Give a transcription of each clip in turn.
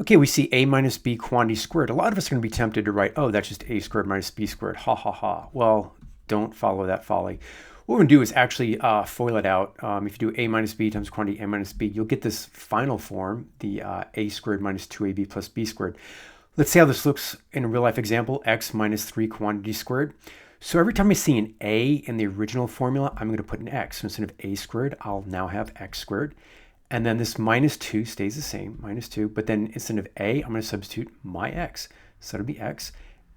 Okay, we see a minus b quantity squared. A lot of us are going to be tempted to write, oh, that's just a squared minus b squared. Ha, ha, ha. Well, don't follow that folly. What we're going to do is actually FOIL it out. If you do a minus b times quantity a minus b, you'll get this final form, the a squared minus 2ab plus b squared. Let's see how this looks in a real life example, x minus 3 quantity squared. So every time I see an a in the original formula, I'm going to put an x. So instead of a squared, I'll now have x squared. And then this minus 2 stays the same, minus 2. But then instead of a, I'm going to substitute my x. So it'll be x.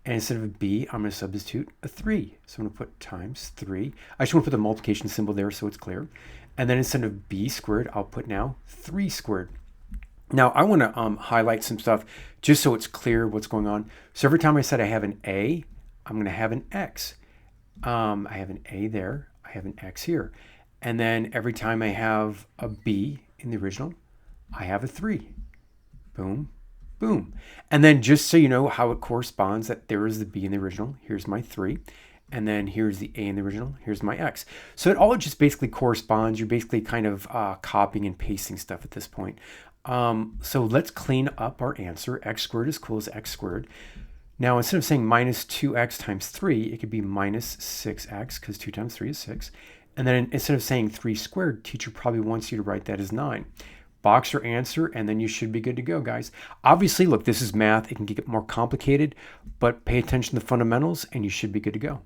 And instead of a b, I'm going to substitute a 3. So I'm going to put times 3. I just want to put the multiplication symbol there so it's clear. And then instead of b squared, I'll put now 3 squared. Now I want to highlight some stuff just so it's clear what's going on. So every time I said I have an a, I'm going to have an x. I have an a there. I have an x here. And then every time I have a b in the original, I have a 3. Boom, boom. And then just so you know how it corresponds, that there is the b in the original, here's my 3. And then here's the a in the original, here's my x. So it all just basically corresponds. You're basically kind of copying and pasting stuff at this point. So let's clean up our answer. X squared is equal to x squared. Now, instead of saying minus 2x times 3, it could be minus 6x, because 2 times 3 is 6. And then instead of saying 3 squared, teacher probably wants you to write that as 9. Box your answer, and then you should be good to go, guys. Obviously, look, this is math. It can get more complicated, but pay attention to the fundamentals, and you should be good to go.